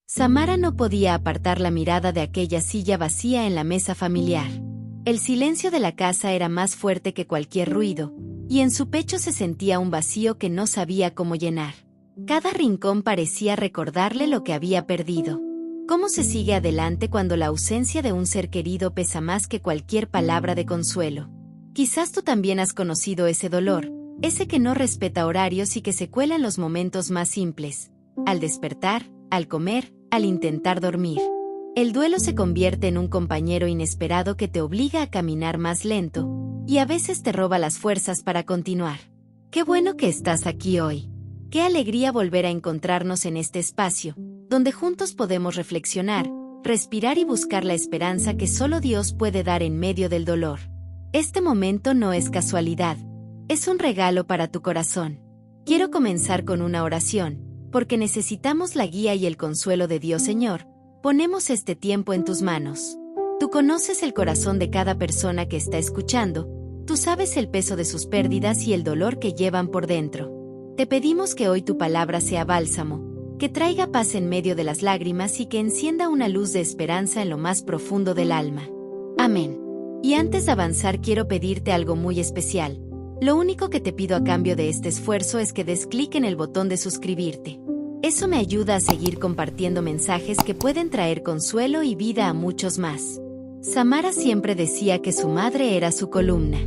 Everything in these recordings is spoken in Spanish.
Samara no podía apartar la mirada de aquella silla vacía en la mesa familiar. El silencio de la casa era más fuerte que cualquier ruido, y en su pecho se sentía un vacío que no sabía cómo llenar. Cada rincón parecía recordarle lo que había perdido. ¿Cómo se sigue adelante cuando la ausencia de un ser querido pesa más que cualquier palabra de consuelo? Quizás tú también has conocido ese dolor, ese que no respeta horarios y que se cuela en los momentos más simples, al despertar, al comer, al intentar dormir. El duelo se convierte en un compañero inesperado que te obliga a caminar más lento, y a veces te roba las fuerzas para continuar. Qué bueno que estás aquí hoy. Qué alegría volver a encontrarnos en este espacio, donde juntos podemos reflexionar, respirar y buscar la esperanza que solo Dios puede dar en medio del dolor. Este momento no es casualidad, es un regalo para tu corazón. Quiero comenzar con una oración, porque necesitamos la guía y el consuelo de Dios. Señor, ponemos este tiempo en tus manos. Tú conoces el corazón de cada persona que está escuchando, tú sabes el peso de sus pérdidas y el dolor que llevan por dentro. Te pedimos que hoy tu palabra sea bálsamo, que traiga paz en medio de las lágrimas y que encienda una luz de esperanza en lo más profundo del alma. Amén. Y antes de avanzar quiero pedirte algo muy especial. Lo único que te pido a cambio de este esfuerzo es que des clic en el botón de suscribirte. Eso me ayuda a seguir compartiendo mensajes que pueden traer consuelo y vida a muchos más. Samara siempre decía que su madre era su columna.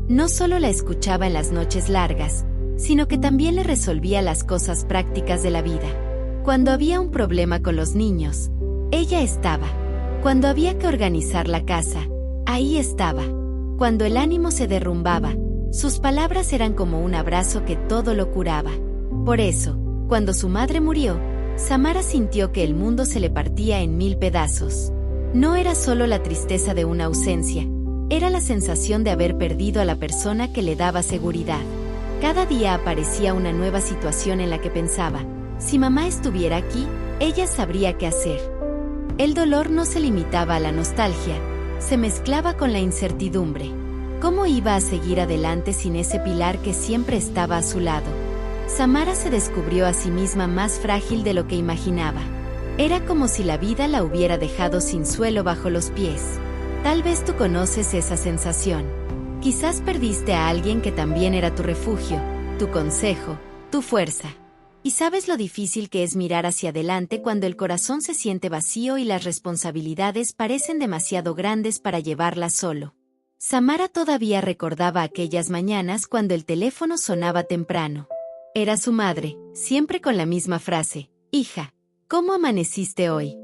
No solo la escuchaba en las noches largas, sino que también le resolvía las cosas prácticas de la vida. Cuando había un problema con los niños, ella estaba. Cuando había que organizar la casa, ahí estaba. Cuando el ánimo se derrumbaba, sus palabras eran como un abrazo que todo lo curaba. Por eso, cuando su madre murió, Samara sintió que el mundo se le partía en 1000 pedazos. No era solo la tristeza de una ausencia, era la sensación de haber perdido a la persona que le daba seguridad. Cada día aparecía una nueva situación en la que pensaba, si mamá estuviera aquí, ella sabría qué hacer. El dolor no se limitaba a la nostalgia, se mezclaba con la incertidumbre. ¿Cómo iba a seguir adelante sin ese pilar que siempre estaba a su lado? Samara se descubrió a sí misma más frágil de lo que imaginaba. Era como si la vida la hubiera dejado sin suelo bajo los pies. Tal vez tú conoces esa sensación. Quizás perdiste a alguien que también era tu refugio, tu consejo, tu fuerza. Y sabes lo difícil que es mirar hacia adelante cuando el corazón se siente vacío y las responsabilidades parecen demasiado grandes para llevarlas solo. Samara todavía recordaba aquellas mañanas cuando el teléfono sonaba temprano. Era su madre, siempre con la misma frase, «Hija, ¿cómo amaneciste hoy?».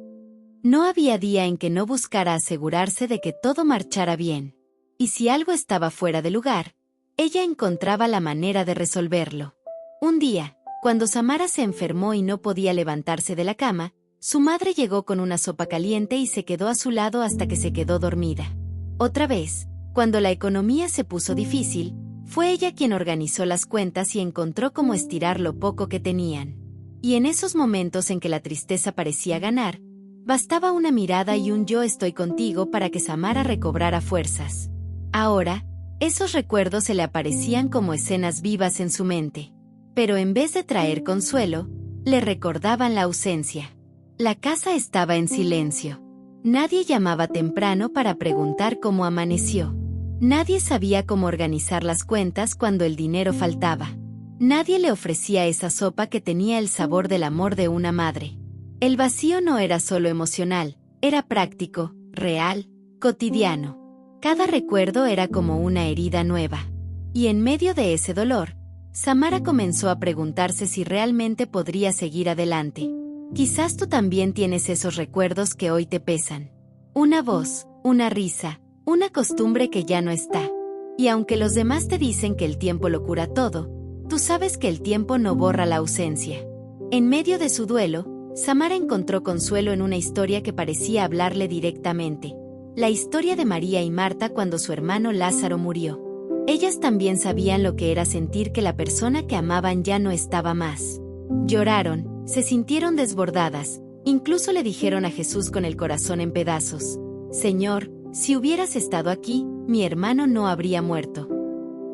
No había día en que no buscara asegurarse de que todo marchara bien. Y si algo estaba fuera de lugar, ella encontraba la manera de resolverlo. Un día, cuando Samara se enfermó y no podía levantarse de la cama, su madre llegó con una sopa caliente y se quedó a su lado hasta que se quedó dormida. Otra vez, cuando la economía se puso difícil, fue ella quien organizó las cuentas y encontró cómo estirar lo poco que tenían. Y en esos momentos en que la tristeza parecía ganar, bastaba una mirada y un «yo estoy contigo» para que Samara recobrara fuerzas. Ahora, esos recuerdos se le aparecían como escenas vivas en su mente. Pero en vez de traer consuelo, le recordaban la ausencia. La casa estaba en silencio. Nadie llamaba temprano para preguntar cómo amaneció. Nadie sabía cómo organizar las cuentas cuando el dinero faltaba. Nadie le ofrecía esa sopa que tenía el sabor del amor de una madre. El vacío no era solo emocional, era práctico, real, cotidiano. Cada recuerdo era como una herida nueva. Y en medio de ese dolor, Samara comenzó a preguntarse si realmente podría seguir adelante. Quizás tú también tienes esos recuerdos que hoy te pesan. Una voz, una risa, una costumbre que ya no está. Y aunque los demás te dicen que el tiempo lo cura todo, tú sabes que el tiempo no borra la ausencia. En medio de su duelo, Samara encontró consuelo en una historia que parecía hablarle directamente. La historia de María y Marta cuando su hermano Lázaro murió. Ellas también sabían lo que era sentir que la persona que amaban ya no estaba más. Lloraron, se sintieron desbordadas, incluso le dijeron a Jesús con el corazón en pedazos, «Señor, si hubieras estado aquí, mi hermano no habría muerto».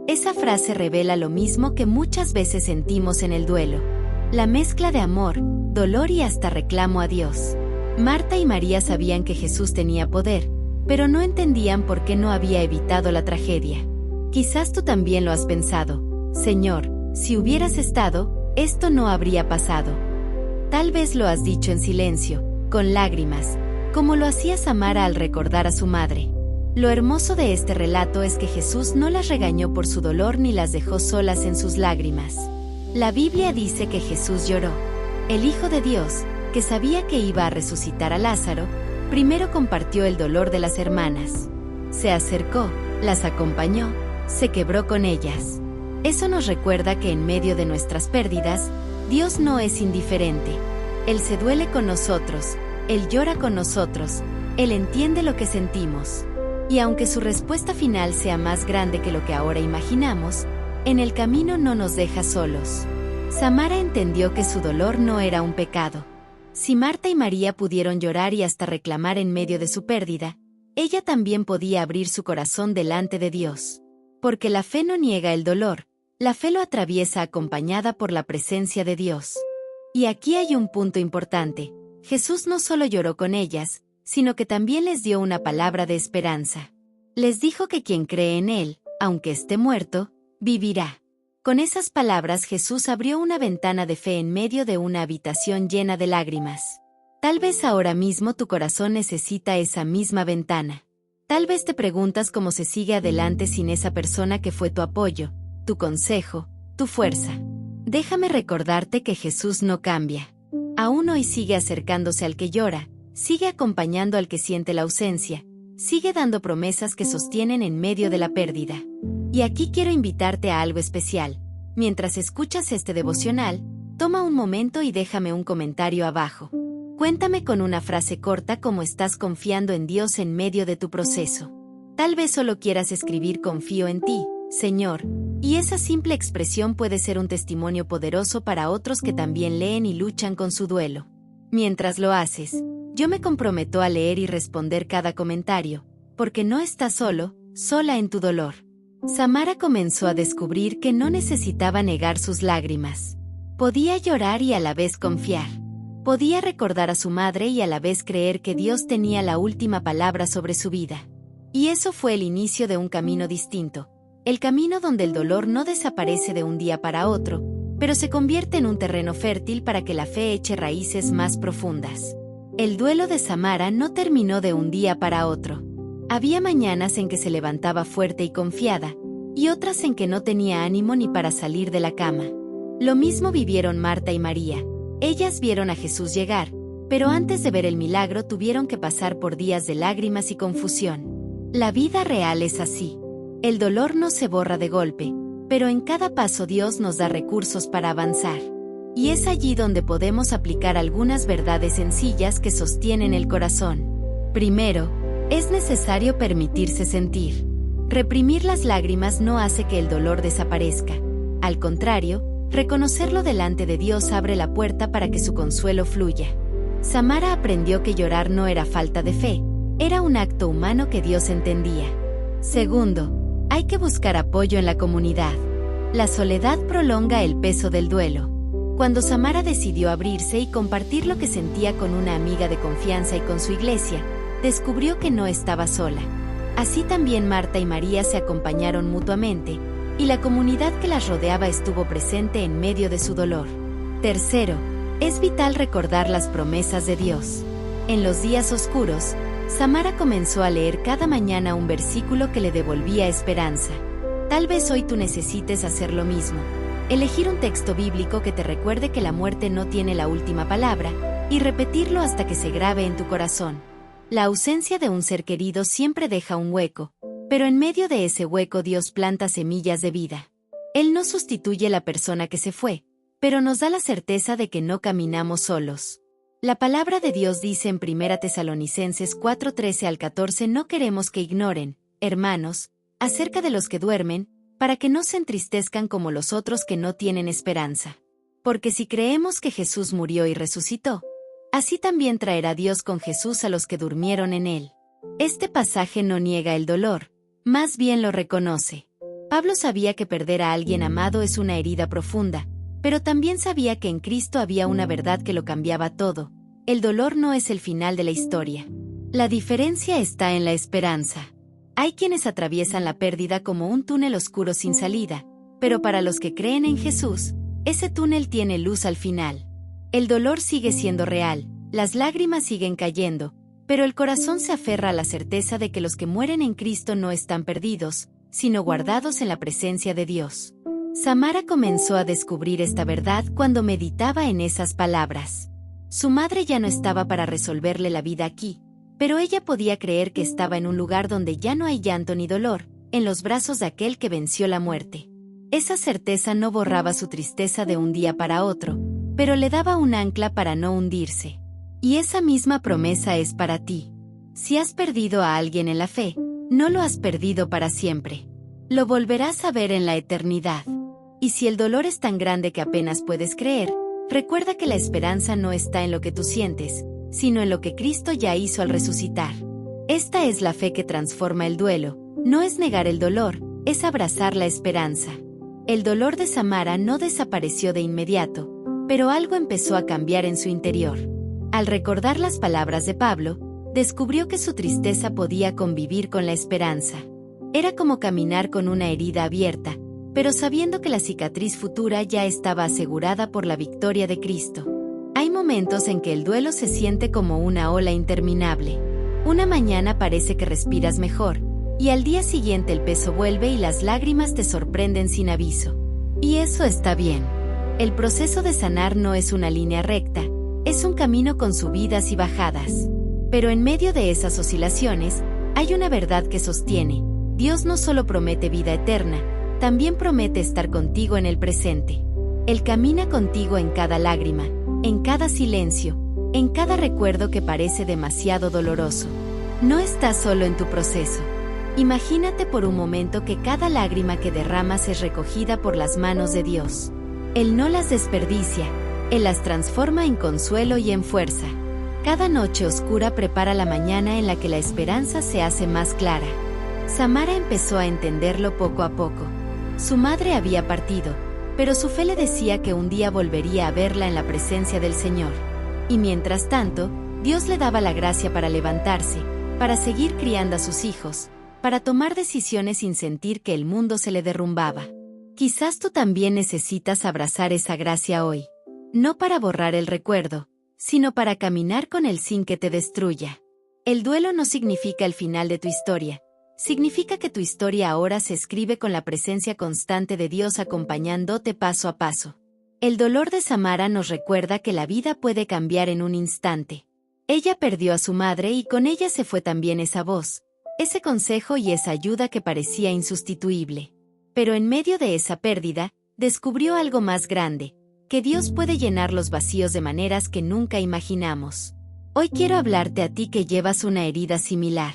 Esa frase revela lo mismo que muchas veces sentimos en el duelo. La mezcla de amor, dolor y hasta reclamo a Dios. Marta y María sabían que Jesús tenía poder, pero no entendían por qué no había evitado la tragedia. Quizás tú también lo has pensado: Señor, si hubieras estado, esto no habría pasado. Tal vez lo has dicho en silencio, con lágrimas, como lo hacía Samara al recordar a su madre. Lo hermoso de este relato es que Jesús no las regañó por su dolor ni las dejó solas en sus lágrimas. La Biblia dice que Jesús lloró. El Hijo de Dios, que sabía que iba a resucitar a Lázaro, primero compartió el dolor de las hermanas. Se acercó, las acompañó, se quebró con ellas. Eso nos recuerda que en medio de nuestras pérdidas, Dios no es indiferente. Él se duele con nosotros, Él llora con nosotros, Él entiende lo que sentimos. Y aunque su respuesta final sea más grande que lo que ahora imaginamos, en el camino no nos deja solos. Samara entendió que su dolor no era un pecado. Si Marta y María pudieron llorar y hasta reclamar en medio de su pérdida, ella también podía abrir su corazón delante de Dios. Porque la fe no niega el dolor, la fe lo atraviesa acompañada por la presencia de Dios. Y aquí hay un punto importante: Jesús no solo lloró con ellas, sino que también les dio una palabra de esperanza. Les dijo que quien cree en Él, aunque esté muerto, vivirá. Con esas palabras Jesús abrió una ventana de fe en medio de una habitación llena de lágrimas. Tal vez ahora mismo tu corazón necesita esa misma ventana. Tal vez te preguntas cómo se sigue adelante sin esa persona que fue tu apoyo, tu consejo, tu fuerza. Déjame recordarte que Jesús no cambia. Aún hoy sigue acercándose al que llora, sigue acompañando al que siente la ausencia, sigue dando promesas que sostienen en medio de la pérdida. Y aquí quiero invitarte a algo especial. Mientras escuchas este devocional, toma un momento y déjame un comentario abajo. Cuéntame con una frase corta cómo estás confiando en Dios en medio de tu proceso. Tal vez solo quieras escribir: confío en ti, Señor, y esa simple expresión puede ser un testimonio poderoso para otros que también leen y luchan con su duelo. Mientras lo haces, yo me comprometo a leer y responder cada comentario, porque no estás solo, sola en tu dolor. Samara comenzó a descubrir que no necesitaba negar sus lágrimas. Podía llorar y a la vez confiar. Podía recordar a su madre y a la vez creer que Dios tenía la última palabra sobre su vida. Y eso fue el inicio de un camino distinto. El camino donde el dolor no desaparece de un día para otro, pero se convierte en un terreno fértil para que la fe eche raíces más profundas. El duelo de Samara no terminó de un día para otro. Había mañanas en que se levantaba fuerte y confiada, y otras en que no tenía ánimo ni para salir de la cama. Lo mismo vivieron Marta y María. Ellas vieron a Jesús llegar, pero antes de ver el milagro tuvieron que pasar por días de lágrimas y confusión. La vida real es así. El dolor no se borra de golpe, pero en cada paso Dios nos da recursos para avanzar. Y es allí donde podemos aplicar algunas verdades sencillas que sostienen el corazón. Primero, es necesario permitirse sentir. Reprimir las lágrimas no hace que el dolor desaparezca. Al contrario, reconocerlo delante de Dios abre la puerta para que su consuelo fluya. Samara aprendió que llorar no era falta de fe, era un acto humano que Dios entendía. Segundo, hay que buscar apoyo en la comunidad. La soledad prolonga el peso del duelo. Cuando Samara decidió abrirse y compartir lo que sentía con una amiga de confianza y con su iglesia, descubrió que no estaba sola. Así también Marta y María se acompañaron mutuamente, y la comunidad que las rodeaba estuvo presente en medio de su dolor. Tercero, es vital recordar las promesas de Dios. En los días oscuros, Samara comenzó a leer cada mañana un versículo que le devolvía esperanza. Tal vez hoy tú necesites hacer lo mismo. Elegir un texto bíblico que te recuerde que la muerte no tiene la última palabra, y repetirlo hasta que se grabe en tu corazón. La ausencia de un ser querido siempre deja un hueco, pero en medio de ese hueco Dios planta semillas de vida. Él no sustituye la persona que se fue, pero nos da la certeza de que no caminamos solos. La palabra de Dios dice en 1 Tesalonicenses 4:13 al 14: no queremos que ignoren, hermanos, acerca de los que duermen, para que no se entristezcan como los otros que no tienen esperanza. Porque si creemos que Jesús murió y resucitó, así también traerá Dios con Jesús a los que durmieron en él. Este pasaje no niega el dolor, más bien lo reconoce. Pablo sabía que perder a alguien amado es una herida profunda, pero también sabía que en Cristo había una verdad que lo cambiaba todo. El dolor no es el final de la historia. La diferencia está en la esperanza. Hay quienes atraviesan la pérdida como un túnel oscuro sin salida, pero para los que creen en Jesús, ese túnel tiene luz al final. El dolor sigue siendo real, las lágrimas siguen cayendo, pero el corazón se aferra a la certeza de que los que mueren en Cristo no están perdidos, sino guardados en la presencia de Dios. Samara comenzó a descubrir esta verdad cuando meditaba en esas palabras. Su madre ya no estaba para resolverle la vida aquí, pero ella podía creer que estaba en un lugar donde ya no hay llanto ni dolor, en los brazos de aquel que venció la muerte. Esa certeza no borraba su tristeza de un día para otro, pero le daba un ancla para no hundirse. Y esa misma promesa es para ti. Si has perdido a alguien en la fe, no lo has perdido para siempre. Lo volverás a ver en la eternidad. Y si el dolor es tan grande que apenas puedes creer, recuerda que la esperanza no está en lo que tú sientes, sino en lo que Cristo ya hizo al resucitar. Esta es la fe que transforma el duelo, no es negar el dolor, es abrazar la esperanza. El dolor de Samara no desapareció de inmediato, pero algo empezó a cambiar en su interior. Al recordar las palabras de Pablo, descubrió que su tristeza podía convivir con la esperanza. Era como caminar con una herida abierta, pero sabiendo que la cicatriz futura ya estaba asegurada por la victoria de Cristo. Hay momentos en que el duelo se siente como una ola interminable. Una mañana parece que respiras mejor, y al día siguiente el peso vuelve y las lágrimas te sorprenden sin aviso. Y eso está bien. El proceso de sanar no es una línea recta, es un camino con subidas y bajadas. Pero en medio de esas oscilaciones, hay una verdad que sostiene. Dios no solo promete vida eterna, también promete estar contigo en el presente. Él camina contigo en cada lágrima, en cada silencio, en cada recuerdo que parece demasiado doloroso. No estás solo en tu proceso. Imagínate por un momento que cada lágrima que derramas es recogida por las manos de Dios. Él no las desperdicia, Él las transforma en consuelo y en fuerza. Cada noche oscura prepara la mañana en la que la esperanza se hace más clara. Samara empezó a entenderlo poco a poco. Su madre había partido, pero su fe le decía que un día volvería a verla en la presencia del Señor. Y mientras tanto, Dios le daba la gracia para levantarse, para seguir criando a sus hijos, para tomar decisiones sin sentir que el mundo se le derrumbaba. Quizás tú también necesitas abrazar esa gracia hoy. No para borrar el recuerdo, sino para caminar con él sin que te destruya. El duelo no significa el final de tu historia. Significa que tu historia ahora se escribe con la presencia constante de Dios acompañándote paso a paso. El dolor de Samara nos recuerda que la vida puede cambiar en un instante. Ella perdió a su madre y con ella se fue también esa voz, ese consejo y esa ayuda que parecía insustituible. Pero en medio de esa pérdida, descubrió algo más grande, que Dios puede llenar los vacíos de maneras que nunca imaginamos. Hoy quiero hablarte a ti que llevas una herida similar.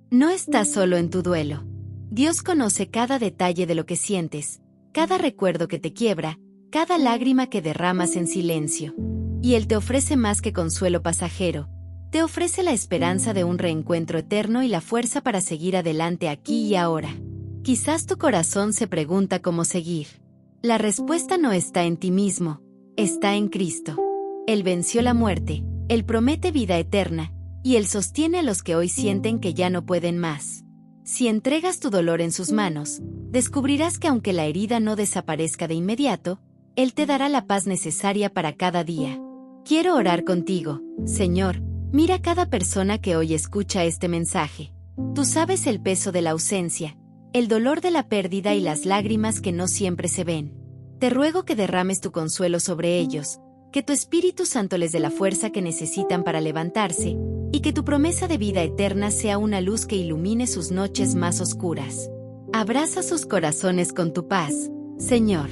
No estás solo en tu duelo. Dios conoce cada detalle de lo que sientes, cada recuerdo que te quiebra, cada lágrima que derramas en silencio. Y Él te ofrece más que consuelo pasajero. Te ofrece la esperanza de un reencuentro eterno y la fuerza para seguir adelante aquí y ahora. Quizás tu corazón se pregunta cómo seguir. La respuesta no está en ti mismo, está en Cristo. Él venció la muerte, Él promete vida eterna, y Él sostiene a los que hoy sienten que ya no pueden más. Si entregas tu dolor en sus manos, descubrirás que aunque la herida no desaparezca de inmediato, Él te dará la paz necesaria para cada día. Quiero orar contigo, Señor, mira cada persona que hoy escucha este mensaje. Tú sabes el peso de la ausencia, el dolor de la pérdida y las lágrimas que no siempre se ven. Te ruego que derrames tu consuelo sobre ellos, que tu Espíritu Santo les dé la fuerza que necesitan para levantarse, y que tu promesa de vida eterna sea una luz que ilumine sus noches más oscuras. Abraza sus corazones con tu paz, Señor.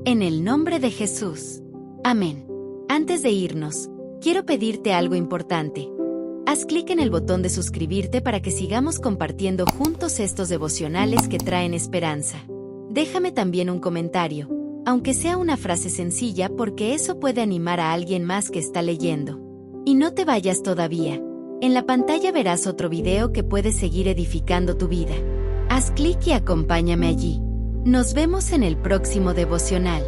En el nombre de Jesús. Amén. Antes de irnos, quiero pedirte algo importante. Haz clic en el botón de suscribirte para que sigamos compartiendo juntos estos devocionales que traen esperanza. Déjame también un comentario, aunque sea una frase sencilla, porque eso puede animar a alguien más que está leyendo. Y no te vayas todavía. En la pantalla verás otro video que puede seguir edificando tu vida. Haz clic y acompáñame allí. Nos vemos en el próximo devocional.